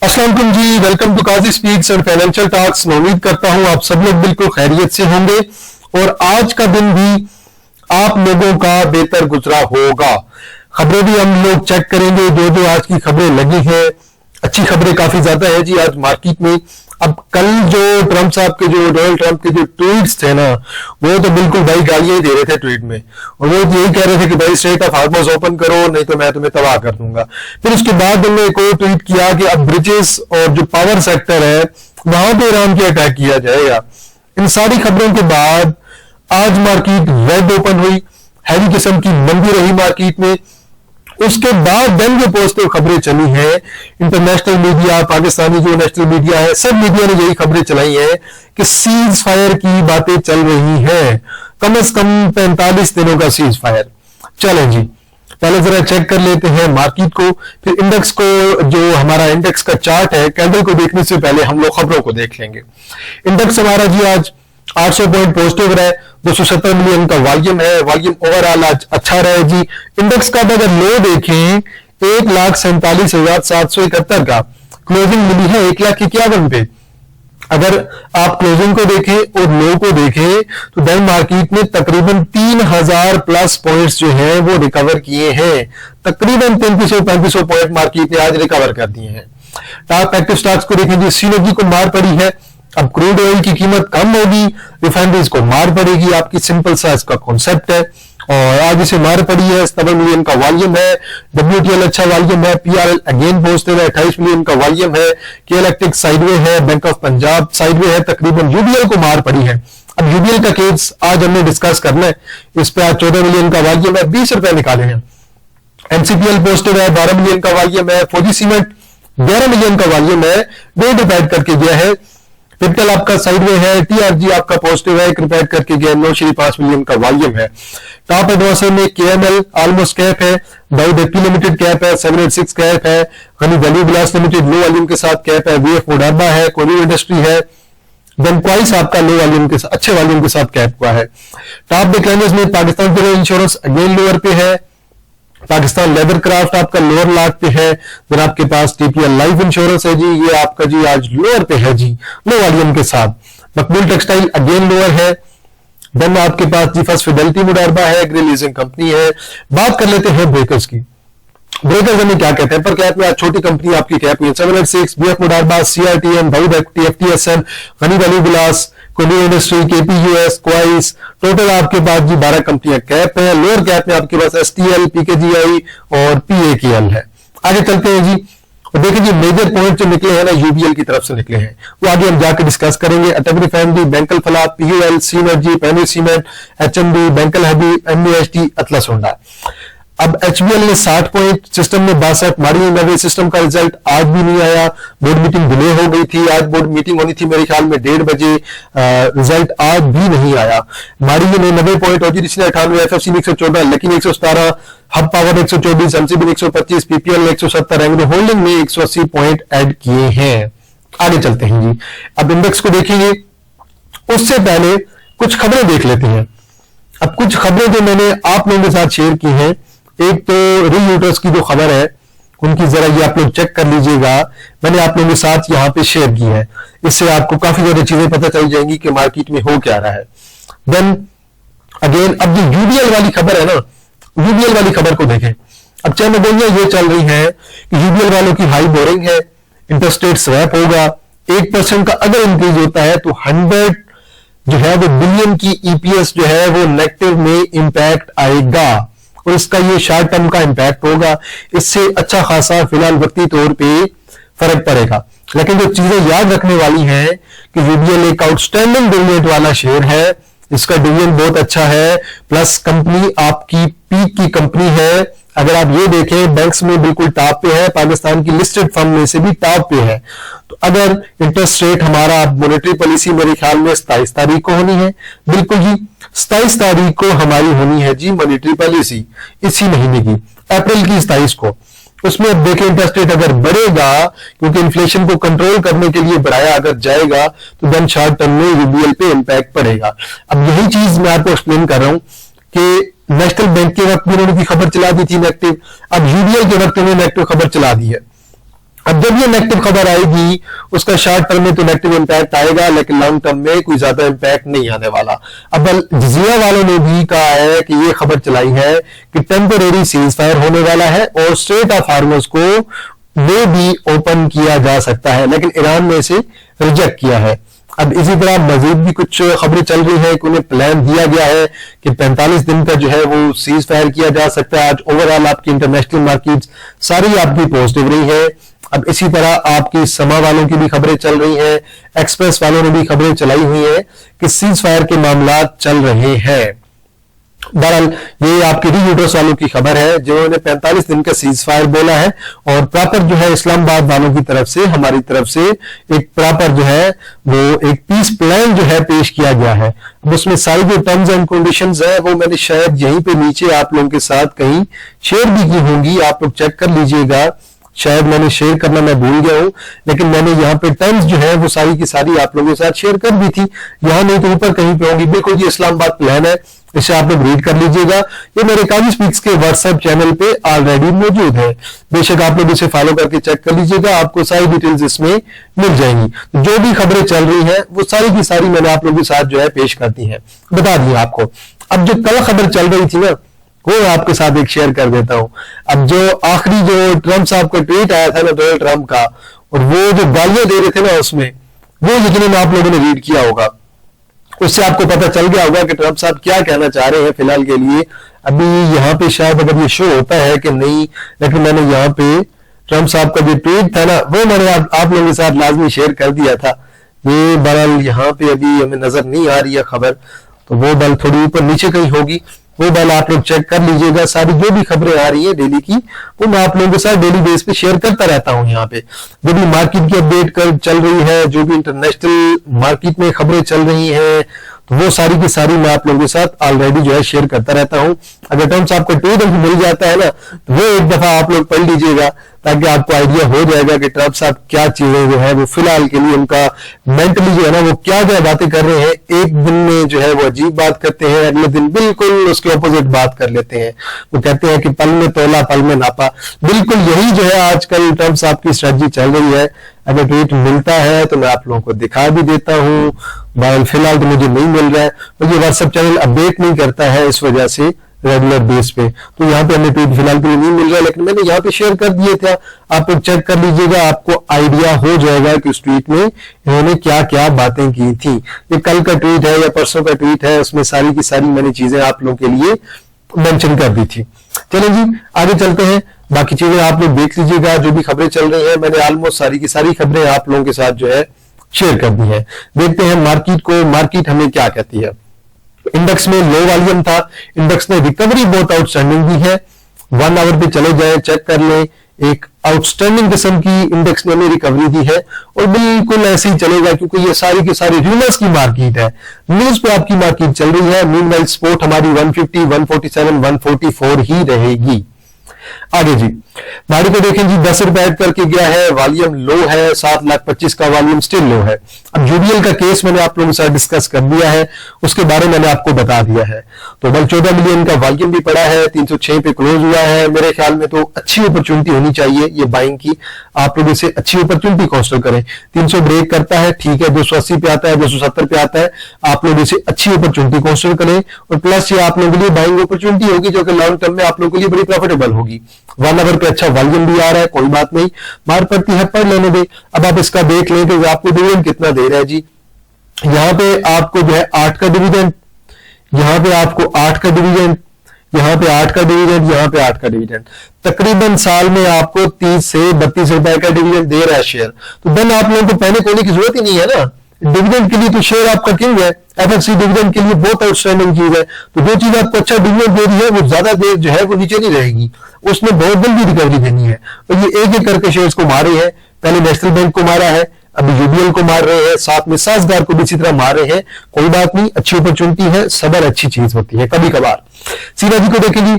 अस्सलाम वालेकुम जी, welcome to Qazi speaks and financial talks. मैं उम्मीद करता हूं आप सब लोग बिल्कुल खैरियत से होंगे और आज का दिन भी आप लोगों का बेहतर गुजरा होगा। खबरें भी हम लोग चेक करेंगे, जो जो आज की खबरें लगी हैं। अच्छी खबरें काफी ज्यादा है जी आज मार्केट में। अब कल जो ट्रंप साहब के जो डोनाल्ड ट्रंप के जो ट्वीट्स थे ना, वो तो बिल्कुल भाई गालियां ही दे रहे थे ट्वीट में, और वो यही कह रहे थे कि भाई स्ट्रेट ऑफ हार्मोज ओपन करो नहीं तो मैं तुम्हें तबाह कर दूंगा। फिर उसके बाद उन्होंने एक और ट्वीट किया कि अब ब्रिजेस और जो पावर सेक्टर है वहां पे ईरान पे अटैक किया जाएगा। इन सारी खबरों के बाद आज मार्केट रेड ओपन हुई, हैवी किस्म की मंदी रही मार्केट में। उसके बाद देन जो पॉजिटिव खबरें चली हैं, इंटरनेशनल मीडिया, पाकिस्तानी जो नेशनल मीडिया है, सब मीडिया ने यही खबरें चलाई हैं कि सीज फायर की बातें चल रही हैं, कम से कम 45 दिनों का सीज फायर। चलें जी, पहले जरा चेक कर लेते हैं मार्केट को, फिर इंडेक्स को। जो हमारा इंडेक्स का चार्ट है, कैंडल को देखने से पहले हम लोग खबरों को देख लेंगे। इंडेक्स हमारा जी आज 800 पॉइंट पॉजिटिव रहा है, 270 मिलियन का वॉल्यूम है। वॉल्यूम ओवरऑल आज अच्छा रहा है जी। इंडेक्स का अगर लो देखें 1,47,771 का क्लोजिंग मिली है 1,51,000 पे। अगर आप क्लोजिंग को देखें और लो को देखें तो देन मार्केट में तकरीबन 3,000 प्लस पॉइंट्स जो है वो रिकवर किए हैं। तकरीबन 3,300-3,500 पॉइंट मार्केट ने आज रिकवर कर दिए हैं। टॉप एक्टिव स्टॉक्स को देखें जी, सिनर्जी को मार पड़ी है। अब क्रूड ऑयल की कीमत कम होगी, रिफाइनरीज को मार पड़ेगी, आपकी सिंपल सा इसका कॉन्सेप्ट है। और आज इसे मार पड़ी है। 7 मिलियन का वॉल्यूम है। WTL अच्छा वॉल्यूम है। PRL अगेन पहुंचते हुए 28 मिलियन का वॉल्यूम है। KL इलेक्ट्रिक साइडवे है। बैंक ऑफ पंजाब साइडवे है। तकरीबन UBL को मार पड़ी है। अब UBL का केस आज हमने डिस्कस करना है। इस पे आज 14 मिलियन का वॉल्यूम है, 20 रुपए निकाले हैं। NCPL पॉजिटिव है, 12 मिलियन का वॉल्यूम है। फौजी सीमेंट 11 मिलियन का वॉल्यूम है, 2 रिपीट करके गया है। पिप्टल आपका साइडवे है। TRG आपका पॉजिटिव है, एक रिपीट करके गया। 9.5 मिलियन का वॉल्यूम है। टॉप एडवांसर में KML ऑलमोस्ट कैप है। दाऊद एपी लिमिटेड कैप है। 786 कैप है। Honey value glass limited low volume के साथ कैप है। VF मोडाबा है। कोली इंडस्ट्री है। देन क्वाइस आपका लो वॉल्यूम के साथ, अच्छे वॉल्यूम के साथ कैप हुआ है। टॉप डिक्लाइनर्स में Pakistan general insurance again lower पे है। पाकिस्तान लेदर क्राफ्ट आपका लोअर लाट पे है। फिर आपके पास TPL लाइफ इंश्योरेंस है जी, ये आपका जी आज लोअर पे है जी, लो वॉल्यूम के साथ। मकबूल टेक्सटाइल अगेन लोअर है। देन आपके पास जी फर्स्ट फिडेलिटी मुडारबा है, एग्री लीजिंग कंपनी है। बात कर लेते हैं ब्रेकर्स की। ब्रेकर्स हमें क्या कहते हैं? पर कैप में आज छोटी कंपनी आपकी कैप में 786, BF मुडारबा, CRTM, Dawood equity, FTSM, Ghani value glass, कोली इंडस्ट्री, KPUS, क्वाइस, टोटल आपके पास जी 12 कंपनियां कैप है। लोअर कैप में आपके पास STL, PKGI और PAKL है। आगे चलते हैं जी, और देखिए जी मेजर पॉइंट जो निकले हैं ना UBL की तरफ से निकले हैं, वो आगे हम जाकर डिस्कस करेंगे। अटक रिफाइनरी, बैंकल फलाह, PUL, सीनर्जी, पैनी सीमेंट, HMB, बैंकल हबी, MUST, अतलस होंडा। अब HBL ने 60 पॉइंट, सिस्टम में 62, मारी नवे। सिस्टम का रिजल्ट आज भी नहीं आया, बोर्ड मीटिंग डिले हो गई थी। आज बोर्ड मीटिंग होनी थी मेरे ख्याल में 1:30 बजे, रिजल्ट आज भी नहीं आया। मारी ने 90 पॉइंट, OGDC ने 98, FFC ने 114, लकी ने 117, हब पावर 124, MCB ने 125, PPL ने 170, एंग्रो होल्डिंग ने 180 पॉइंट ऐड किए हैं। आगे चलते हैं जी, अब इंडेक्स को देखेंगे। उससे पहले कुछ खबरें देख लेते हैं। अब कुछ खबरें जो मैंने आप लोगों के साथ शेयर की हैं, एक तो रीयूटर्स की जो खबर है उनकी जरा ये आप लोग चेक कर लीजिएगा, मैंने आप लोगों के साथ यहाँ पे शेयर की है। इससे आपको काफी ज्यादा चीजें पता चल जाएंगी कि मार्केट में हो क्या रहा है। देन अगेन अब जो UBL वाली खबर है ना, UBL वाली खबर को देखें। अब चैनल ये चल रही है कि UBL वालों की हाई बोरिंग है, इंटरेस्ट रेट स्वैप होगा। 1% का अगर इंक्रीज होता है तो 100 जो है वो बिलियन की EPS जो है वो नेगेटिव में इंपैक्ट आएगा, और इसका ये शॉर्ट टर्म का इंपैक्ट होगा। इससे अच्छा खासा फिलहाल वक्ती तौर पे फर्क पड़ेगा। लेकिन जो चीजें याद रखने वाली हैं कि UBL एक आउटस्टैंडिंग डिविडेंड वाला शेयर है, इसका डिविडेंड बहुत अच्छा है, प्लस कंपनी आपकी पीक की कंपनी है। अगर आप ये देखें बैंक्स में बिल्कुल टॉप पे है, पाकिस्तान की लिस्टेड फंड में से भी टॉप पे है। तो अगर इंटरेस्ट रेट हमारा मॉनेटरी पॉलिसी मेरे ख्याल में 27 तारीख को होनी है, बिल्कुल जी 27 तारीख को हमारी होनी है जी मॉनेटरी पॉलिसी, इसी महीने की, अप्रैल की 27 को। उसमें अब देखें इंटरेस्ट रेट अगर बढ़ेगा, क्योंकि इन्फ्लेशन को कंट्रोल करने के लिए बढ़ाया अगर जाएगा, तो देन शॉर्ट टर्म में UBL पे इंपैक्ट पड़ेगा। अब यही चीज मैं आपको एक्सप्लेन कर रहा हूं कि नेशनल बैंक के वक्त भी उन्होंने खबर चला दी थी नेगेटिव, अब UBL के वक्त उन्होंने नेगेटिव खबर चला दी है। अब जब ये नेगेटिव खबर आएगी, उसका शॉर्ट टर्म में तो नेगेटिव इंपैक्ट आएगा, लेकिन लॉन्ग टर्म में कोई ज्यादा इंपैक्ट नहीं आने वाला। अब जजीरा वालों ने भी कहा है कि ये खबर चलाई है कि टेम्परेरी सीज फायर होने वाला है और स्ट्रेट ऑफ हार्मस को वो भी ओपन किया जा सकता है, लेकिन ईरान ने इसे रिजेक्ट किया है। अब इसी तरह मजीद भी कुछ खबरें चल रही हैं कि उन्हें प्लान दिया गया है कि 45 दिन का जो है वो सीज फायर किया जा सकता है। आज ओवरऑल आपकी इंटरनेशनल मार्केट सारी आपकी पॉजिटिव रही है। अब इसी तरह आपकी समा वालों की भी खबरें चल रही हैं, एक्सप्रेस वालों ने भी खबरें चलाई हुई हैं कि सीज फायर के मामला चल रहे हैं। बहरहाल ये आपकी रीयूटर्स वालों की खबर है जिन्होंने 45 दिन का सीज फायर बोला है, और प्रॉपर जो है इस्लामाबाद वालों की तरफ से, हमारी तरफ से एक प्रॉपर जो है वो एक पीस प्लान जो है पेश किया गया है। अब उसमें सारी जो टर्म्स एंड कंडीशंस है वो मैंने शायद यहीं पे नीचे आप लोगों के साथ कहीं शेयर भी की होंगी, आप लोग चेक कर लीजिएगा। शायद मैंने शेयर करना मैं भूल गया हूं, लेकिन मैंने यहाँ पे टर्म्स जो है वो सारी की सारी आप लोगों के साथ शेयर कर दी थी। यहाँ नहीं तो ऊपर कहीं पे होंगी। बिल्कुल ये इस्लामाबाद प्लान है, इसे आप लोग रीड कर लीजिएगा। ये मेरे काजी स्पीक्स के व्हाट्सएप चैनल पे ऑलरेडी मौजूद है, बेशक आप लोग इसे फॉलो करके चेक कर लीजिएगा, आपको सारी डिटेल्स इसमें मिल जाएंगी। जो भी खबरें चल रही है वो सारी की सारी मैंने आप लोगों के साथ जो है पेश कर दी है, बता दिया आपको। अब जो कल खबर चल रही थी ना वो आपके साथ एक शेयर कर देता हूं। अब जो आखिरी जो ट्रंप साहब का ट्वीट आया था ना डोनाल्ड ट्रंप का, और वो जो गालियां दे रहे थे ना उसमें, वो यकीनन आप लोगों ने रीड किया होगा, उससे आपको पता चल गया होगा कि ट्रंप साहब क्या कहना चाह रहे हैं फिलहाल के लिए। अभी यहाँ पे शायद अगर ये शो होता है कि नहीं, लेकिन मैंने यहाँ पे ट्रंप साहब का जो ट्वीट था ना वो मैंने आप लोगों के साथ लाजमी शेयर कर दिया था। ये बहरहाल यहाँ पे अभी हमें नजर नहीं आ रही है खबर, तो वो बल थोड़ी ऊपर नीचे कहीं होगी, वो बल आप लोग चेक कर लीजिएगा। सारी जो भी खबरें आ रही है डेली की वो मैं आप लोगों के साथ डेली बेस पे शेयर करता रहता हूँ। यहाँ पे जो भी मार्केट की अपडेट कर चल रही है, जो भी इंटरनेशनल मार्केट में खबरें चल रही हैं, तो वो सारी की सारी मैं आप लोगों के साथ ऑलरेडी जो है शेयर करता रहता हूँ। अगर टर्म्स आपको ट्वीट मिल जाता है ना तो वो एक दफा आप लोग पढ़ लीजिएगा, ताकि आपको आइडिया हो जाएगा कि ट्रंप साहब क्या चीजें जो है वो फिलहाल के लिए उनका मेंटली जो है ना वो क्या क्या बातें कर रहे हैं। एक दिन में जो है वो अजीब बात करते हैं, अगले दिन बिल्कुल उसके ऑपोजिट बात कर लेते हैं। वो कहते हैं कि पल में तोला पल में नापा। बिल्कुल यही जो है आजकल ट्रंप साहब की स्ट्रेटजी चल रही है। अगर ट्वीट मिलता है तो मैं आप लोगों को दिखा भी देता हूँ। फिलहाल तो मुझे नहीं मिल रहा है, मुझे व्हाट्सएप चैनल अपडेट नहीं करता है इस वजह से रेगुलर बेस पे, तो यहाँ पे हमें ट्वीट फिलहाल के लिए नहीं मिल रहा है, लेकिन मैंने यहाँ पे शेयर कर दिए थे। आप लोग चेक कर लीजिएगा, आपको आइडिया हो जाएगा कि उस ट्वीट में इन्होंने क्या क्या बातें की थी। ये कल का ट्वीट है या परसों का ट्वीट है, उसमें सारी की सारी मैंने चीजें आप लोगों के लिए मेंशन कर दी थी। चलिए जी आगे चलते हैं, बाकी चीजें आप लोग देख लीजिएगा। जो भी खबरें चल रही है मैंने ऑलमोस्ट सारी की सारी खबरें आप लोगों के साथ जो है शेयर कर दी है। देखते हैं मार्केट को, मार्केट हमें क्या कहती है। इंडेक्स में लो वॉल्यूम था, इंडेक्स ने रिकवरी बहुत आउटस्टैंडिंग दी है। 1 आवर पे चले जाए चेक कर लें, एक आउटस्टैंडिंग किस्म की इंडेक्स ने हमें रिकवरी दी है, और बिल्कुल ऐसे ही चलेगा क्योंकि ये सारी की सारी र्यूमर्स की मार्केट है, न्यूज पे आपकी मार्केट चल रही है। मीनवाइल स्पोर्ट हमारी 150, 147, 144 ही रहेगी। आगे जी गाड़ी को देखें जी, 10 रुपए ऐड करके गया है, वॉल्यूम लो है, 7,25,000 का वॉल्यूम स्टिल लो है। अब यूबीएल का केस मैंने आप लोगों के साथ डिस्कस कर दिया है, उसके बारे में मैंने आपको बता दिया है। तो बल 14 मिलियन का वॉल्यूम भी पड़ा है, 306 पे क्लोज हुआ है। मेरे ख्याल में तो अच्छी अपॉर्चुनिटी होनी चाहिए ये बाइंग की, आप लोग इसे अच्छी अपॉर्चुनिटी कंसीडर करें। 300 ब्रेक करता है ठीक है, 280 पे आता है, 270 पे आता है, आप लोग इसे अच्छी अपॉर्चुनिटी कंसीडर करें, और प्लस ये आप लोगों के लिए बाइंग अपॉर्चुनिटी होगी जो कि लॉन्ग टर्म में आप लोगों के लिए बड़ी प्रॉफिटेबल होगी। 1 आवर पे अच्छा वॉल्यूम भी आ रहा है, कोई बात नहीं, मार पड़ती है पढ़ लेने दे। अब आप इसका देख लें कि आपको डिविडेंड कितना दे रहा है जी। यहाँ पे आपको जो है 8 का डिविडेंड, यहाँ पे आपको 8 का डिविडेंड, यहाँ पे 8 का डिविडेंड, यहाँ पे 8 का डिविडेंड, तकरीबन साल में आपको 30 से 32 रुपए का डिविडेंड दे रहा है शेयर। तो देन आप लोगों को पैनिक होने की जरूरत ही नहीं है ना, डिविडेंड के लिए तो शेयर आपका किंग है। एफएफसी डिविडेंड के लिए बहुत आउटस्टैंडिंग चीज है। तो जो चीज आपको अच्छा डिविडेंड दे रही है वो ज्यादा देर जो है वो नीचे नहीं रहेगी, उसने बहुत जल्दी रिकवरी देनी है। तो ये एक एक करके शेयर्स को मारे हैं, पहले नेशनल बैंक को मारा है, अभी यूबीएल को मार रहे हैं, साथ में सासगार को भी इसी तरह मार रहे हैं। कोई बात नहीं, अच्छी अपॉर्चुनिटी है, सबर अच्छी चीज होती है कभी कभार। सीना जी को देखेंगे,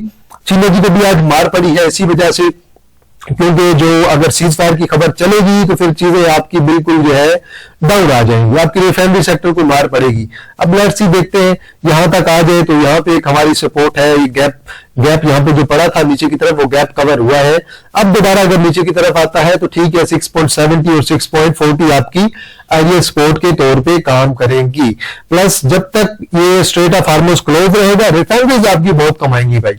सीना जी को भी आज मार पड़ी है, इसी वजह से क्योंकि जो अगर सीज फायर की खबर चलेगी तो फिर चीजें आपकी बिल्कुल जो है डाउन आ जाएंगी, आपकी रिफाइनरी सेक्टर को मार पड़ेगी। अब लेट्स सी देखते हैं यहां तक आ जाए तो यहाँ पे एक हमारी सपोर्ट है, ये गैप यहाँ पे जो पड़ा था नीचे की तरफ वो गैप कवर हुआ है। अब दोबारा अगर नीचे की तरफ आता है तो ठीक है 6.70 और 6.40 आपकी आइडियल सपोर्ट के तौर पे काम करेंगी। प्लस जब तक ये स्ट्रेट ऑफ हार्मोस क्लोज रहेगा रिफाइनरीज आपकी बहुत कमाएंगी भाई।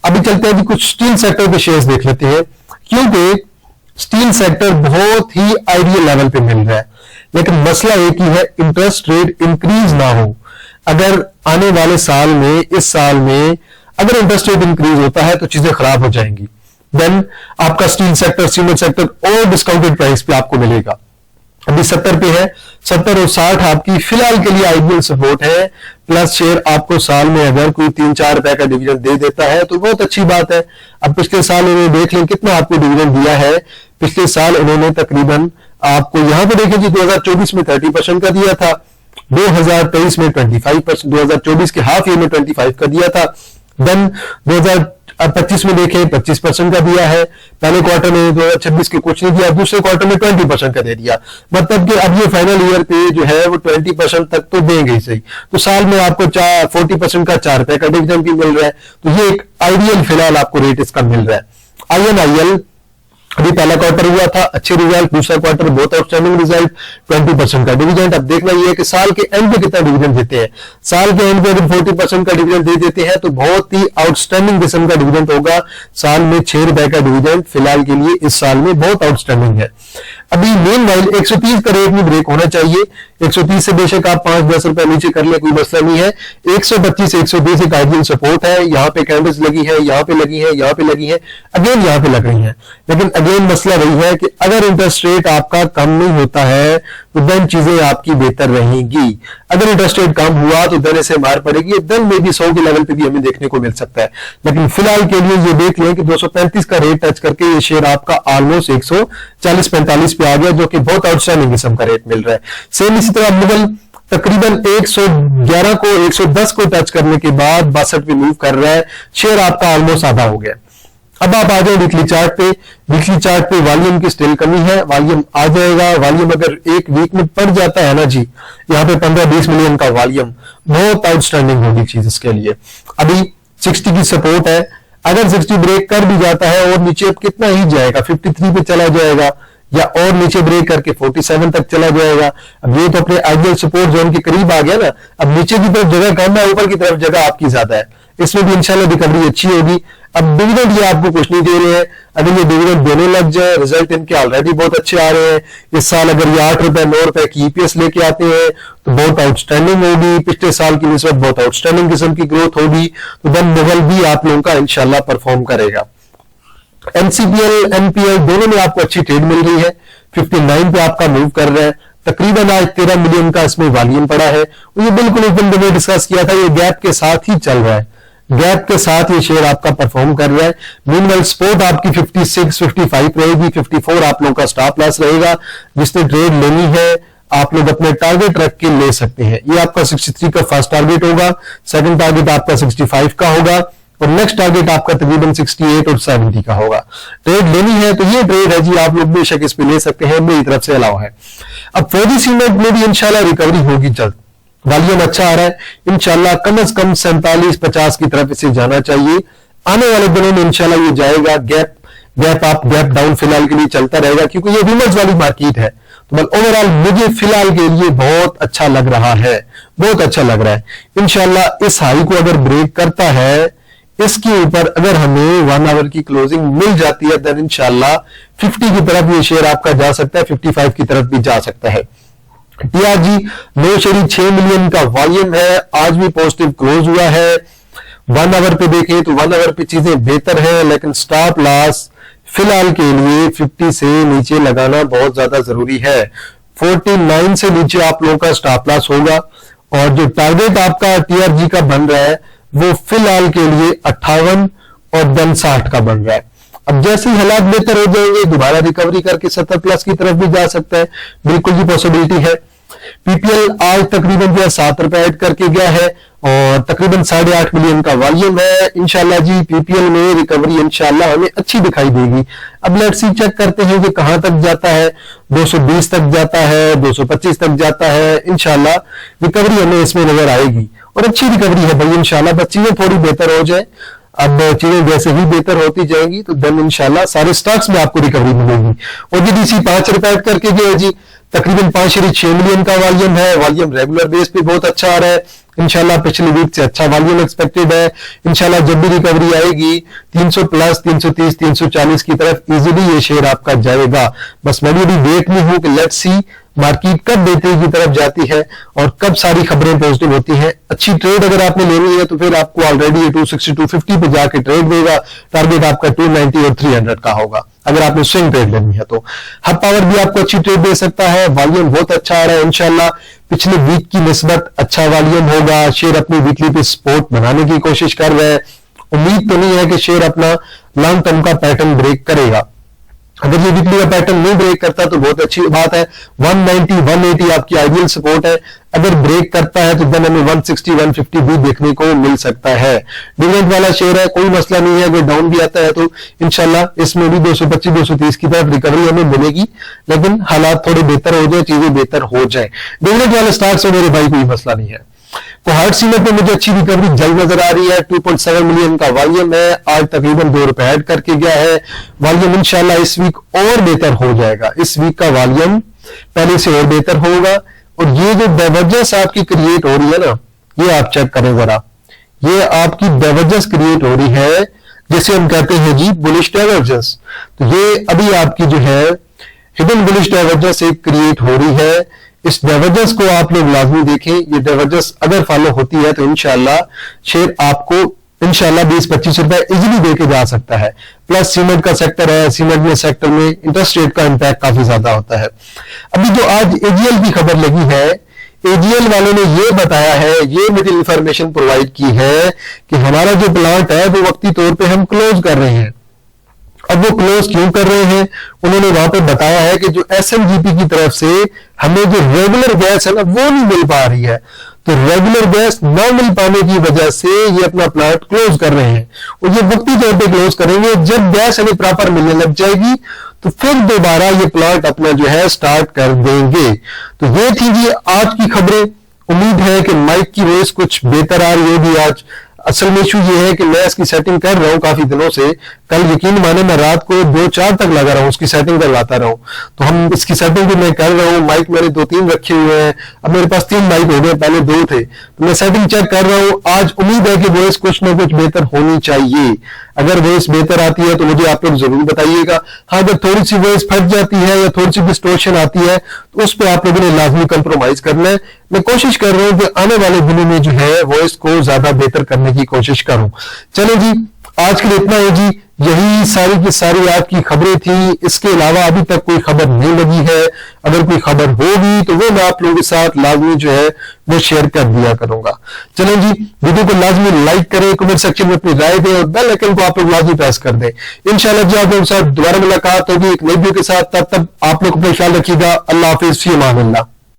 अभी चलते हैं जी कुछ स्टील सेक्टर के शेयर्स देख लेते हैं, क्योंकि स्टील सेक्टर बहुत ही आइडियल लेवल पे मिल रहा है, लेकिन मसला एक ही है इंटरेस्ट रेट इंक्रीज ना हो। अगर आने वाले साल में, इस साल में अगर इंटरेस्ट रेट इंक्रीज होता है तो चीजें खराब हो जाएंगी, देन आपका स्टील सेक्टर, सीमेंट सेक्टर और डिस्काउंटेड प्राइस पे आपको मिलेगा। अभी 70 पे है, 70 और 60 आपकी फिलहाल के लिए आइडियल सपोर्ट है। प्लस शेयर आपको साल में अगर कोई 3-4 रुपए का डिविडेंड दे देता है तो बहुत अच्छी बात है। अब पिछले साल इन्होंने देख लें कितना आपको डिविडेंड दिया है। पिछले साल इन्होंने तकरीबन आपको यहां पे देखें जी 2024 में 30% का दिया था, 2023 में 25%, 2024 के हाफ ईयर में 25 का दिया था, देन 2025 में देखें 25% का दिया है, पहले क्वार्टर में 2026 के कुछ नहीं दिया, दूसरे क्वार्टर में 20% का दे दिया। मतलब कि अब ये फाइनल ईयर पे जो है वो 20% तक तो देंगे ही सही, तो साल में आपको 40% का 4 रुपए का डिविडेंड भी मिल रहा है। तो ये एक आइडियल फिलहाल आपको रेट इसका मिल रहा है। INIL अभी पहला क्वार्टर हुआ था, अच्छे रिजल्ट, दूसरा क्वार्टर बहुत आउटस्टैंडिंग रिजल्ट, 20% का डिविडेंड। अब देखना ये है कि साल के एंड पे कितना डिविडेंड देते हैं। साल के एंड पे अगर 40% का डिविडेंड दे देते हैं तो बहुत ही आउटस्टैंडिंग किस्म का डिविडेंड होगा। साल में 6 रुपए का डिविडेंड फिलहाल के लिए इस साल में बहुत आउटस्टैंडिंग है। अभी मीनवाइल 130 का रेट में ब्रेक होना चाहिए। 130 से बेशक आप 5-10 रुपए नीचे कर ले, कोई मसला नहीं है। 125 120 एक आइडियल सपोर्ट है। यहाँ पे कैंडल्स लगी है, यहाँ पे लगी है, यहाँ पे लगी है, अगेन यहाँ पे लग रही है। लेकिन अगेन मसला वही है कि अगर इंटरेस्ट रेट आपका कम नहीं होता है तो देन चीजें आपकी बेहतर रहेंगी। अगर इंटरेस्ट रेट कम हुआ तो देन इसे मार पड़ेगी, देन में भी 100 के लेवल पे भी हमें देखने को मिल सकता है। लेकिन फिलहाल के लिए ये देख लें कि 235 का रेट टच करके ये शेयर आपका ऑलमोस्ट 140-45 पे आ गया, जो कि बहुत आउटस्टैंडिंग किस्म का रेट मिल रहा है। सेम इसी तरह मुगल तकरीबन 111 को 110 को टच करने के बाद 62 पे मूव कर रहा है, शेयर आपका ऑलमोस्ट आधा हो गया। अब आप आ जाए वीकली चार्ट पे। वीकली चार्ट पे वॉल्यूम की स्टिल कमी है, वॉल्यूम आ जाएगा। वॉल्यूम अगर एक वीक में पड़ जाता है ना जी, यहाँ पे 15-20 मिलियन का वॉल्यूम, बहुत आउटस्टैंडिंग होगी चीज इसके लिए। अभी 60 की सपोर्ट है, अगर 60 ब्रेक कर भी जाता है और नीचे अब कितना ही जाएगा, 53 पे चला जाएगा या और नीचे ब्रेक करके 47 तक चला जाएगा। अब ये तो अपने आइडियल सपोर्ट जोन के करीब आ गया ना। अब नीचे की तरफ जगह कम है, ऊपर की तरफ जगह आपकी ज्यादा है, इसमें भी इंशाल्लाह रिकवरी अच्छी होगी। अब डिविडेंड ये आपको कुछ नहीं दे रहे हैं, अगर ये डिविडेंड देने लग जाए, रिजल्ट इनके ऑलरेडी बहुत अच्छे आ रहे हैं। इस साल अगर ये 8 रुपए 9 रुपए की EPS लेके आते हैं तो बहुत आउटस्टैंडिंग होगी, पिछले साल की निस्बत बहुत आउटस्टैंडिंग किस्म की ग्रोथ होगी। तो देन मुगल भी आप लोगों का इंशाल्लाह परफॉर्म करेगा। NCPL NPL दोनों में आपको अच्छी ट्रेड मिल रही है। 59 पे आपका मूव कर रहा है, तकरीबन आज 13 मिलियन का इसमें वॉल्यूम पड़ा है। ये बिल्कुल ओपन में डिस्कस किया था, ये गैप के साथ ही चल रहा है, गैप के साथ ये शेयर आपका परफॉर्म कर रहा है। मीनवाइल सपोर्ट आपकी 56-55 रहेगी, 54 आप लोगों का स्टॉप लॉस रहेगा। जिसने ट्रेड लेनी है आप लोग अपने टारगेट रख के ले सकते हैं। ये आपका 63 का फर्स्ट टारगेट होगा, सेकंड टारगेट आपका 65 का होगा और नेक्स्ट टारगेट आपका तकरीबन 68 और 70 का होगा। ट्रेड लेनी है तो ये ट्रेड है जी, आप लोग बेशक इस पे ले सकते हैं, मेरी तरफ से अलावा है। अब फौजी सीमेंट में भी इंशाल्लाह रिकवरी होगी जल्द, वॉल्यूम अच्छा आ रहा है इंशाल्लाह, कम से कम 47-50 की तरफ इसे जाना चाहिए। आने वाले दिनों में इंशाल्लाह ये जाएगा। गैप अप गैप डाउन फिलहाल के लिए चलता रहेगा, क्योंकि ये विमर्स वाली मार्केट है। तो ओवरऑल मुझे फिलहाल के लिए बहुत अच्छा लग रहा है, बहुत अच्छा लग रहा है। इंशाल्लाह इस हाई को अगर ब्रेक करता है, इसके ऊपर अगर हमें 1 आवर की क्लोजिंग मिल जाती है, देन इंशाल्लाह 50 की तरफ ये शेयर आपका जा सकता है, 55 की तरफ भी जा सकता है। TRG 9.6 मिलियन का वॉल्यूम है, आज भी पॉजिटिव क्लोज हुआ है। 1 आवर पे देखें तो 1 आवर पे चीजें बेहतर है, लेकिन स्टॉप लॉस फिलहाल के लिए 50 से नीचे लगाना बहुत ज्यादा जरूरी है। 49 से नीचे आप लोगों का स्टॉप लॉस होगा और जो टारगेट आपका TRG का बन रहा है वो फिलहाल के लिए 58 और देन 60 का बन रहा है। अब जैसे ही हालात बेहतर हो जाएंगे दोबारा रिकवरी करके 70 प्लस की तरफ भी जा सकता है, बिल्कुल ही पॉसिबिलिटी है। PPL आज तकरीबन जो है 7 रुपए ऐड करके गया है और तकरीबन 8.5 मिलियन का वॉल्यूम है। इंशाल्लाह जी पीपीएल में रिकवरी इंशाल्लाह हमें अच्छी दिखाई देगी। अब लेट्स सी चेक करते हैं कि कहां तक जाता है, 220 तक जाता है, 225 तक जाता है। इंशाल्लाह रिकवरी हमें इसमें नजर आएगी और अच्छी रिकवरी है भाई इंशाल्लाह, बस चीजें थोड़ी बेहतर हो जाए। अब चीजें जैसे ही बेहतर होती जाएंगी तो देन इंशाल्लाह सारे स्टॉक्स में आपको रिकवरी मिलेगी। ओजीडीसी 5 रुपए करके जो है जी तकरीबन 5.6 मिलियन का वॉल्यूम है। वॉल्यूम रेगुलर बेस पे बहुत अच्छा आ रहा है इंशाल्लाह, पिछले वीक से अच्छा वॉल्यूम एक्सपेक्टेड है। इंशाल्लाह जब भी रिकवरी आएगी 300 प्लस 330 340 की तरफ इजीली ये शेयर आपका जाएगा। बस मैं भी वेट में हूं कि लेट्स सी मार्केट कब बेहतरी की तरफ जाती है और कब सारी खबरें पॉजिटिव होती हैं। अच्छी ट्रेड अगर आपने लेनी है तो फिर आपको ऑलरेडी 260 250 पे जाके ट्रेड देगा। टारगेट आपका 290 और 300 का होगा अगर आपने स्विंग ट्रेड लेनी है तो। हब पावर भी आपको अच्छी ट्रेड दे सकता है, वॉल्यूम बहुत अच्छा आ रहा है इंशाल्लाह, पिछले वीक की निस्बत अच्छा वॉल्यूम होगा। शेयर अपनी वीकली पे सपोर्ट बनाने की कोशिश कर रहा है। उम्मीद तो नहीं है कि शेयर अपना लॉन्ग टर्म का पैटर्न ब्रेक करेगा। अगर ये वीकली का पैटर्न नहीं ब्रेक करता तो बहुत अच्छी बात है। 190 180 आपकी आइडियल सपोर्ट है। अगर ब्रेक करता है तो देन हमें 160 150 भी देखने को मिल सकता है। डिविडेंड वाला शेयर है, कोई मसला नहीं है। अगर डाउन भी आता है तो इंशाल्लाह इसमें भी 225 230 की तरफ रिकवरी हमें मिलेगी, लेकिन हालात थोड़े बेहतर हो जाए, चीजें बेहतर हो जाए। डिविडेंड वाले स्टॉक्स में मेरे भाई कोई मसला नहीं है। कोहार्ट सीमेंट पे मुझे अच्छी रिकवरी जल्द नजर आ रही है। 2.7 मिलियन का वॉल्यूम है, आज तकरीबन 2 रुपए ऐड करके गया है। वॉल्यूम इंशाल्लाह इस वीक और बेहतर हो जाएगा। इस वीक का वॉल्यूम पहले से और बेहतर होगा। और ये जो डाइवर्जेंस आपकी क्रिएट हो रही है ना, ये आप चेक करें जरा, ये आपकी डाइवर्जेंस क्रिएट हो रही है जिसे हम कहते हैं जी बुलिश डाइवर्जेंस। तो ये अभी आपकी जो है हिडन बुलिश डाइवर्जेंस एक क्रिएट हो रही है। इस डाइवर्जेंस को आप लोग लाजमी देखें। ये डाइवर्जेंस अगर फॉलो होती है तो इंशाल्लाह शेयर आपको इंशाल्लाह 20-25 रुपए इजीली देके जा सकता है। प्लस सीमेंट का सेक्टर है, सीमेंट में सेक्टर में इंटरेस्ट रेट का इंपैक्ट काफी ज्यादा होता है। अभी जो आज एजीएल की खबर लगी है, एजीएल वालों ने ये बताया है, ये मुझे इंफॉर्मेशन प्रोवाइड की है कि हमारा जो प्लांट है वो वक्ती तौर पे हम क्लोज कर रहे हैं। अब वो क्लोज क्यों कर रहे हैं, उन्होंने वहां पे बताया है कि जो एसएमजीपी की तरफ से हमें जो रेगुलर गैस है ना वो नहीं मिल पा रही है। तो रेगुलर गैस न मिल पाने की वजह से ये अपना प्लांट क्लोज कर रहे हैं और ये वक्ती तौर पे क्लोज करेंगे। जब गैस हमें प्रॉपर मिलने लग जाएगी तो फिर दोबारा ये प्लांट अपना जो है स्टार्ट कर देंगे। तो ये थी जी आज की खबरें। उम्मीद है कि माइक की वॉइस कुछ बेहतर आ रही होगी आज। असल में इशू ये है कि मैं इसकी सेटिंग कर रहा हूँ काफी दिनों से। कल यकीन माने मैं रात को 2-4 तक लगा रहा हूँ उसकी सेटिंग करवाता रहा हूँ। तो हम इसकी सेटिंग भी मैं कर रहा हूँ। माइक मैंने 2-3 रखे हुए हैं, अब मेरे पास 3 माइक हो गए, पहले 2 थे। तो मैं सेटिंग चेक कर रहा हूँ। आज उम्मीद है कि वॉइस कुछ ना कुछ बेहतर होनी चाहिए। अगर वॉइस बेहतर आती है तो मुझे आप लोग जरूर बताइएगा। हाँ, अगर थोड़ी सी वॉइस फट जाती है या थोड़ी सी डिस्टोर्शन आती है तो उस पर आप लोगों ने लाजमी कंप्रोमाइज करना है। मैं कोशिश कर रहा हूं कि आने वाले दिनों में जो है वॉइस को ज्यादा बेहतर करने की कोशिश करूं। चलो जी, आज के लिए इतना है जी। यही सारी की सारी आज की खबरें थी। इसके अलावा अभी तक कोई खबर नहीं लगी है। अगर कोई खबर होगी तो वो मैं आप लोगों के साथ लाजमी जो है वो शेयर कर दिया करूंगा। चलें जी, वीडियो को लाजमी लाइक करें, कमेंट सेक्शन में अपनी राय दें और बेल आइकन को आप लोग लाजमी प्रेस कर दें। इंशाल्लाह जी आप लोगों के साथ दोबारा मुलाकात होगी एक नई वीडियो के साथ। तब तक आप लोग अपना ख्याल रखिएगा। अल्लाह हाफिज, फी अमान अल्लाह।